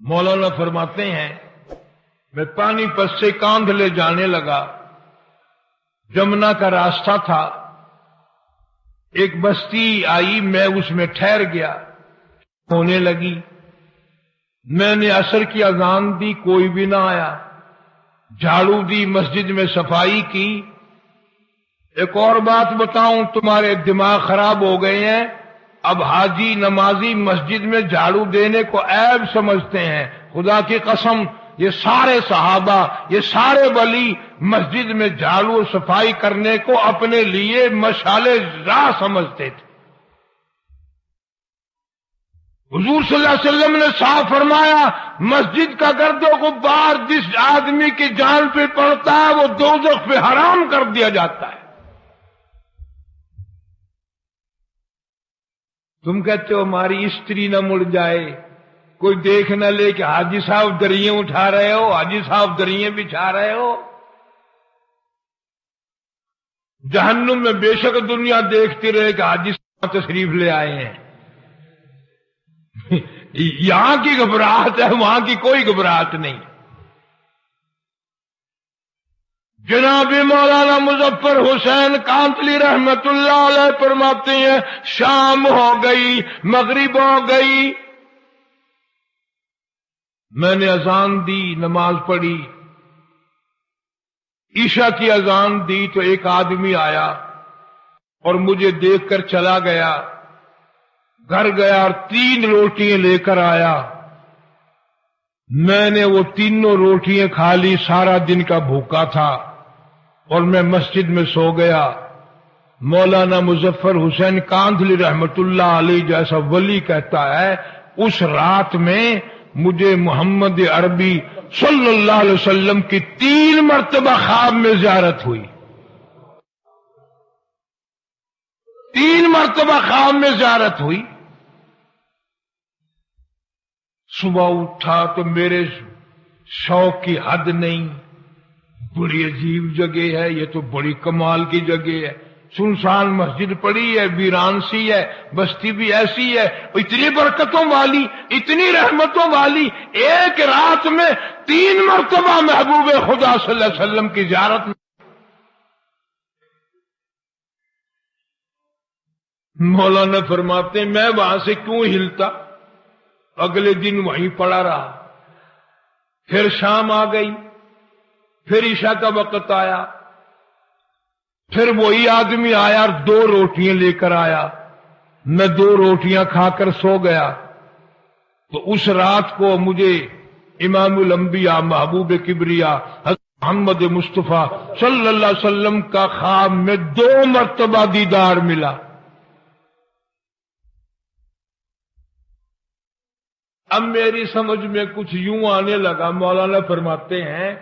مولانا فرماتے ہیں میں پانی پت سے کاندھ لے جانے لگا، جمنا کا راستہ تھا، ایک بستی آئی، میں اس میں ٹھہر گیا، ہونے لگی، میں نے عصر کی اذان دی، کوئی بھی نہ آیا، جھاڑو دی، مسجد میں صفائی کی۔ ایک اور بات بتاؤں، تمہارے دماغ خراب ہو گئے ہیں، اب حاجی نمازی مسجد میں جھاڑو دینے کو عیب سمجھتے ہیں۔ خدا کی قسم، یہ سارے صحابہ، یہ سارے ولی مسجد میں جھاڑو اور صفائی کرنے کو اپنے لیے مشعل راہ سمجھتے تھے۔ حضور صلی اللہ علیہ وسلم نے صاف فرمایا، مسجد کا گرد و غبار جس آدمی کی جان پہ پڑتا ہے وہ دوزخ پہ حرام کر دیا جاتا ہے۔ تم کہتے ہو ہماری استری نہ مڑ جائے، کوئی دیکھ نہ لے کہ حاجی صاحب دریں اٹھا رہے ہو، حاجی صاحب دریں بچھا رہے ہو۔ جہنم میں بے شک دنیا دیکھتی رہے کہ حاجی صاحب تشریف لے آئے ہیں۔ یہاں کی گھبراہٹ ہے، وہاں کی کوئی گھبراہٹ نہیں۔ جناب مولانا مظفر حسین کانتلی رحمت اللہ علیہ فرماتے ہیں، شام ہو گئی، مغرب ہو گئی، میں نے اذان دی، نماز پڑھی، عشاء کی اذان دی تو ایک آدمی آیا اور مجھے دیکھ کر چلا گیا، گھر گیا اور 3 روٹیاں لے کر آیا۔ میں نے وہ تینوں روٹیاں کھا لی، سارا دن کا بھوکا تھا اور میں مسجد میں سو گیا۔ مولانا مظفر حسین کاندھلی رحمت اللہ علیہ جیسا ولی کہتا ہے، اس رات میں مجھے محمد عربی صلی اللہ علیہ وسلم کی 3 مرتبہ خواب میں زیارت ہوئی، 3 مرتبہ خواب میں زیارت ہوئی۔ صبح اٹھا تو میرے شوق کی حد نہیں، بڑی عجیب جگہ ہے، یہ تو بڑی کمال کی جگہ ہے، سنسان مسجد پڑی ہے، ویران سی ہے، بستی بھی ایسی ہے، اتنی برکتوں والی، اتنی رحمتوں والی، ایک رات میں 3 مرتبہ محبوب خدا صلی اللہ علیہ وسلم کی زیارت میں۔ مولانا فرماتے ہیں میں وہاں سے کیوں ہلتا، اگلے دن وہیں پڑا رہا، پھر شام آ گئی، پھر عشاء کا وقت آیا، پھر وہی آدمی آیا اور 2 روٹیاں لے کر آیا، میں 2 روٹیاں کھا کر سو گیا۔ تو اس رات کو مجھے امام الانبیاء محبوب کبریا حضرت محمد مصطفیٰ صلی اللہ علیہ وسلم کا خواب میں 2 مرتبہ دیدار ملا۔ اب میری سمجھ میں کچھ یوں آنے لگا، مولانا فرماتے ہیں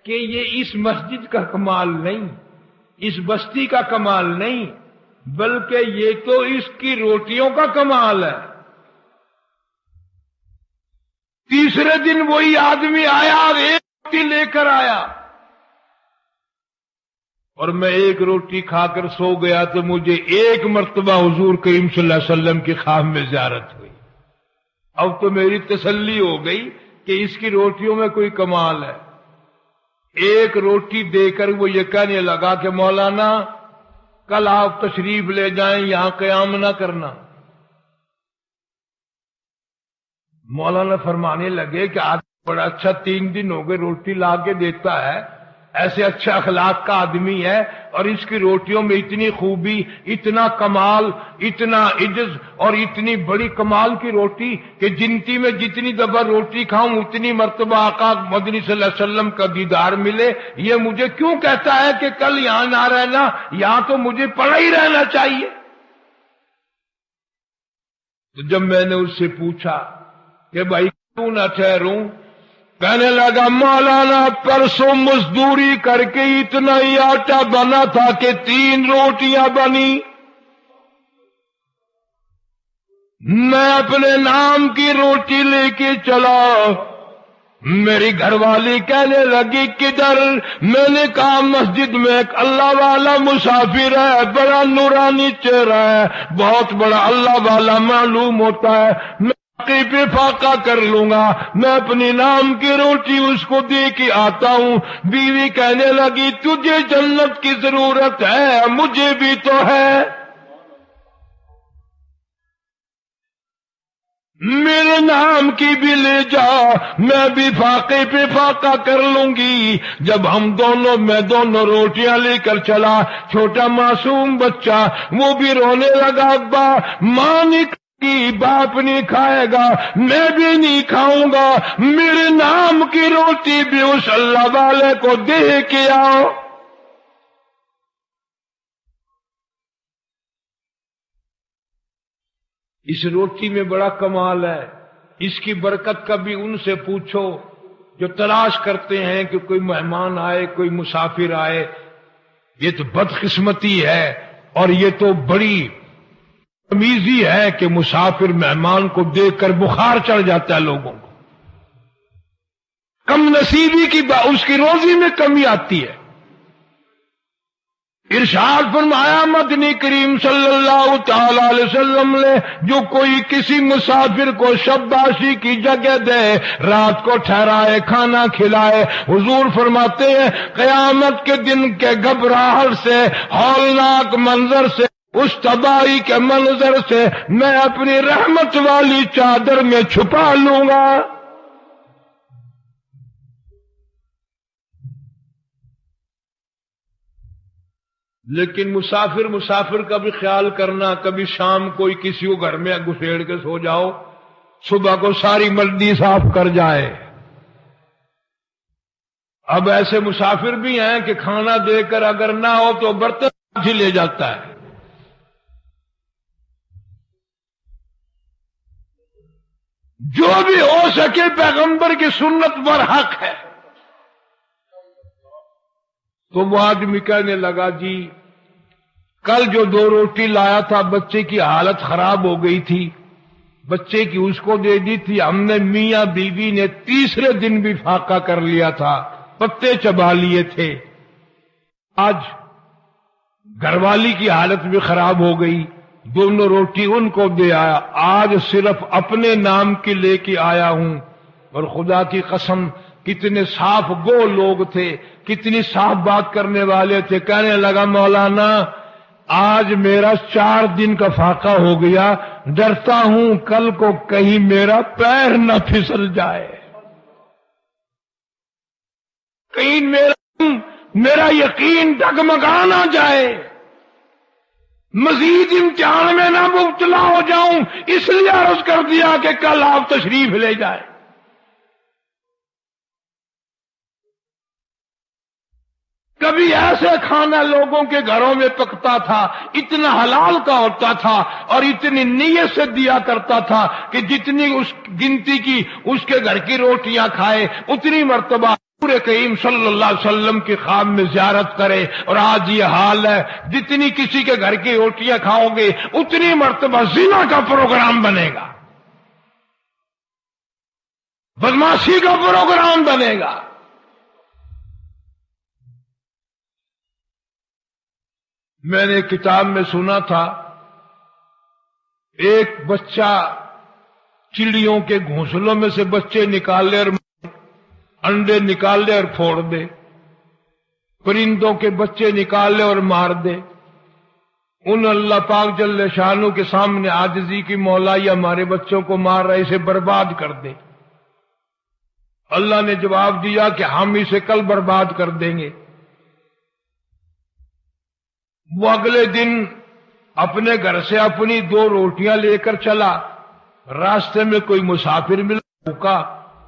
کہ یہ اس مسجد کا کمال نہیں، اس بستی کا کمال نہیں، بلکہ یہ تو اس کی روٹیوں کا کمال ہے۔ تیسرے دن وہی آدمی آیا اور 1 روٹی لے کر آیا، اور میں 1 روٹی کھا کر سو گیا تو مجھے 1 مرتبہ حضور کریم صلی اللہ علیہ وسلم کی خواب میں زیارت ہوئی۔ اب تو میری تسلی ہو گئی کہ اس کی روٹیوں میں کوئی کمال ہے۔ 1 روٹی دے کر وہ یہ کہنے لگا کہ مولانا کل آپ تشریف لے جائیں، یہاں قیام نہ کرنا۔ مولانا فرمانے لگے کہ آدمی بڑا اچھا، 3 دن ہو گئے روٹی لا کے دیتا ہے، ایسے اچھے اخلاق کا آدمی ہے، اور اس کی روٹیوں میں اتنی خوبی، اتنا کمال، اتنا عجز، اور اتنی بڑی کمال کی روٹی کہ جنتی میں جتنی دفعہ روٹی کھاؤں اتنی مرتبہ آقا مدنی صلی اللہ علیہ وسلم کا دیدار ملے۔ یہ مجھے کیوں کہتا ہے کہ کل یہاں نہ رہنا، یہاں تو مجھے پڑا ہی رہنا چاہیے۔ تو جب میں نے اس سے پوچھا کہ بھائی کیوں نہ ٹھہروں، کہنے لگا مولانا پرسوں مزدوری کر کے اتنا ہی آٹا بنا تھا کہ 3 روٹیاں بنی، میں اپنے نام کی روٹی لے کے چلا، میری گھر والی کہنے لگی کدھر؟ میں نے کہا مسجد میں ایک اللہ والا مسافر ہے، بڑا نورانی چہرہ ہے، بہت بڑا اللہ والا معلوم ہوتا ہے، میں پہ فاقہ کر لوں گا، میں اپنی نام کی روٹی اس کو دے کے آتا ہوں۔ بیوی کہنے لگی تجھے جنت کی ضرورت ہے، مجھے بھی تو ہے، میرے نام کی بھی لے جا، میں بھی فاقے پہ فاقہ کر لوں گی۔ جب میں دونوں روٹیاں لے کر چلا، چھوٹا معصوم بچہ وہ بھی رونے لگا، ابا ماں نہیں کھائے گی، باپ نہیں کھائے گا، میں بھی نہیں کھاؤں گا، میرے نام کی روٹی بھی اس اللہ والے کو دے کے آؤ۔ اس روٹی میں بڑا کمال ہے، اس کی برکت کا بھی ان سے پوچھو جو تلاش کرتے ہیں کہ کوئی مہمان آئے، کوئی مسافر آئے۔ یہ تو بدقسمتی ہے اور یہ تو بڑی تمیزی ہے کہ مسافر مہمان کو دیکھ کر بخار چڑھ جاتا ہے لوگوں کو، کم نصیبی کی اس کی روزی میں کمی آتی ہے۔ ارشاد فرمایا مدنی کریم صلی اللہ تعالی علیہ وسلم نے، جو کوئی کسی مسافر کو شباشی کی جگہ دے، رات کو ٹھہرائے، کھانا کھلائے، حضور فرماتے ہیں قیامت کے دن کے گھبراہٹ سے، ہولناک منظر سے، اس تباہی کے منظر سے میں اپنی رحمت والی چادر میں چھپا لوں گا۔ لیکن مسافر کا بھی خیال کرنا، کبھی شام کوئی کسی کو گھر میں گھسیڑ کے سو جاؤ، صبح کو ساری ملڈی صاف کر جائے۔ اب ایسے مسافر بھی ہیں کہ کھانا دے کر اگر نہ ہو تو برتن ہی لے جاتا ہے۔ جو بھی ہو سکے پیغمبر کی سنت پر حق ہے۔ تو وہ آدمی کہنے لگا جی کل جو 2 روٹی لایا تھا بچے کی حالت خراب ہو گئی تھی، بچے کی اس کو دے دی تھی، ہم نے میاں بیوی نے تیسرے دن بھی فاقہ کر لیا تھا، پتے چبا لیے تھے، آج گھر والی کی حالت بھی خراب ہو گئی، دونوں روٹی ان کو دے آیا، آج صرف اپنے نام کی لے کے آیا ہوں۔ اور خدا کی قسم کتنے صاف گو لوگ تھے، کتنی صاف بات کرنے والے تھے۔ کہنے لگا مولانا آج میرا 4 دن کا فاقہ ہو گیا، ڈرتا ہوں کل کو کہیں میرا پیر نہ پھسل جائے، کہیں میرا یقین ڈگمگا نہ جائے، مزید امتحان میں نہ مبتلا ہو جاؤں، اس لیے عرض کر دیا کہ کل آپ تشریف لے جائیں۔ کبھی ایسے کھانا لوگوں کے گھروں میں پکتا تھا، اتنا حلال کا ہوتا تھا اور اتنی نیت سے دیا کرتا تھا کہ جتنی اس گنتی کی اس کے گھر کی روٹیاں کھائے اتنی مرتبہ پورے کریم صلی اللہ علیہ وسلم کی خواب میں زیارت کرے۔ اور آج یہ حال ہے، جتنی کسی کے گھر کی روٹیاں کھاؤ گے اتنی مرتبہ زنا کا پروگرام بنے گا، بدماشی کا پروگرام بنے گا۔ میں نے کتاب میں سنا تھا ایک بچہ چڑیوں کے گھونسلوں میں سے بچے نکال لے اور انڈے نکال لے اور پھوڑ دے، پرندوں کے بچے نکال لے اور مار دے۔ ان اللہ پاک جل شانو کے سامنے عاجزی کی مولا یہ ہمارے بچوں کو مار رہا ہے، اسے برباد کر دے۔ اللہ نے جواب دیا کہ ہم اسے کل برباد کر دیں گے۔ وہ اگلے دن اپنے گھر سے اپنی 2 روٹیاں لے کر چلا، راستے میں کوئی مسافر ملا بھوکا،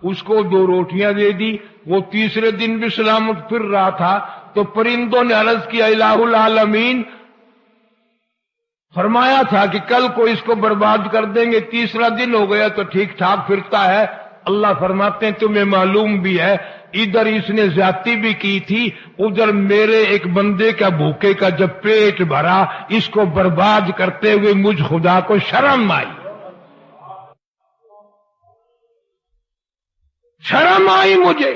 اس کو 2 روٹیاں دے دی۔ وہ تیسرے دن بھی سلامت پھر رہا تھا تو پرندوں نے عرض کیا الہ العالمین، فرمایا تھا کہ کل کو اس کو برباد کر دیں گے، تیسرا دن ہو گیا تو ٹھیک ٹھاک پھرتا ہے۔ اللہ فرماتے ہیں تمہیں معلوم بھی ہے ادھر اس نے زیادتی بھی کی تھی، ادھر میرے ایک بندے کا بھوکے کا جب پیٹ بھرا اس کو برباد کرتے ہوئے مجھ خدا کو شرم آئی، شرم آئی مجھے۔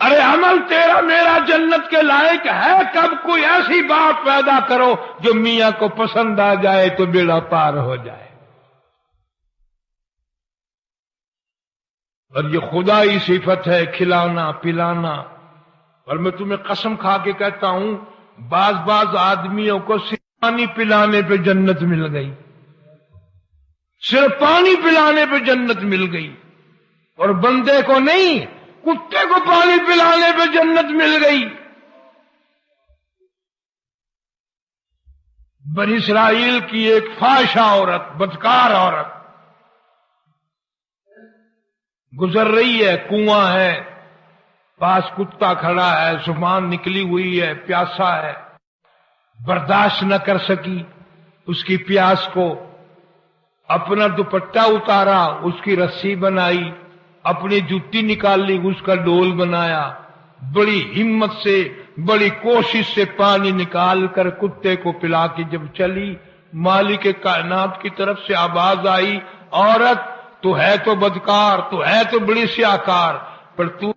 ارے عمل تیرا میرا جنت کے لائق ہے کب؟ کوئی ایسی بات پیدا کرو جو میاں کو پسند آ جائے تو بیڑا پار ہو جائے. اور یہ خدائی صفت ہے کھلانا پلانا. اور میں تمہیں قسم کھا کے کہتا ہوں بعض آدمیوں کو صرف پانی پلانے پہ جنت مل گئی، صرف پانی پلانے پہ جنت مل گئی، اور بندے کو نہیں، کتے کو پانی پلانے پہ جنت مل گئی. بنی اسرائیل کی ایک فاحشہ عورت، بدکار عورت گزر رہی ہے، کنواں ہے، پاس کتا کھڑا ہے، زبان نکلی ہوئی ہے، پیاسا ہے، برداشت نہ کر سکی اس کی پیاس کو، اپنا دوپٹہ اتارا، اس کی رسی بنائی، اپنی جوتی نکال لی، اس کا ڈول بنایا، بڑی ہمت سے بڑی کوشش سے پانی نکال کر کتے کو پلا کے جب چلی، مالک کائنات کی طرف سے آواز آئی، عورت تو ہے تو بدکار، تو ہے تو بڑی سیاکار، پر تو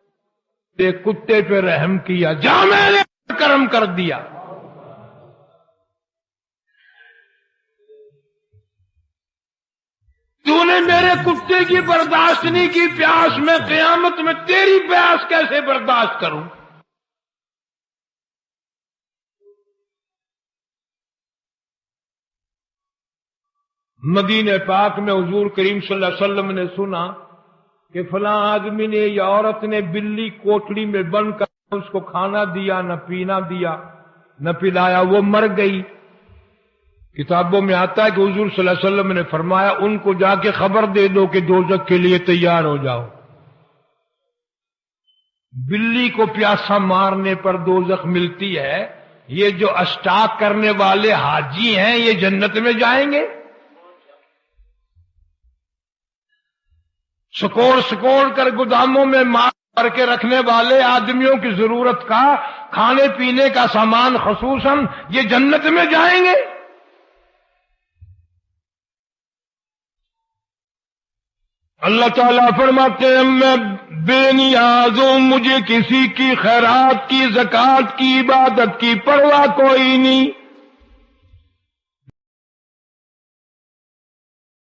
کتے پہ رحم کیا، جا میں نے کرم کر دیا. تو نے میرے کتے کی برداشت نہیں کی پیاس، میں قیامت میں تیری پیاس کیسے برداشت کروں؟ مدینہ پاک میں حضور کریم صلی اللہ علیہ وسلم نے سنا کہ فلاں آدمی نے یا عورت نے بلی کوٹڑی میں بند کر اس کو کھانا دیا، نہ پینا دیا، نہ پلایا، وہ مر گئی. کتابوں میں آتا ہے کہ حضور صلی اللہ علیہ وسلم نے فرمایا ان کو جا کے خبر دے دو کہ دوزخ کے لیے تیار ہو جاؤ. بلی کو پیاسا مارنے پر دوزخ ملتی ہے، یہ جو اسٹاک کرنے والے حاجی ہیں یہ جنت میں جائیں گے؟ سکوڑ کر گوداموں میں مار کر کے رکھنے والے آدمیوں کی ضرورت کا کھانے پینے کا سامان خصوصاً یہ جنت میں جائیں گے؟ اللہ تعالیٰ فرماتے ہیں میں بے نیاز ہوں، مجھے کسی کی خیرات کی، زکات کی، عبادت کی پرواہ کوئی نہیں.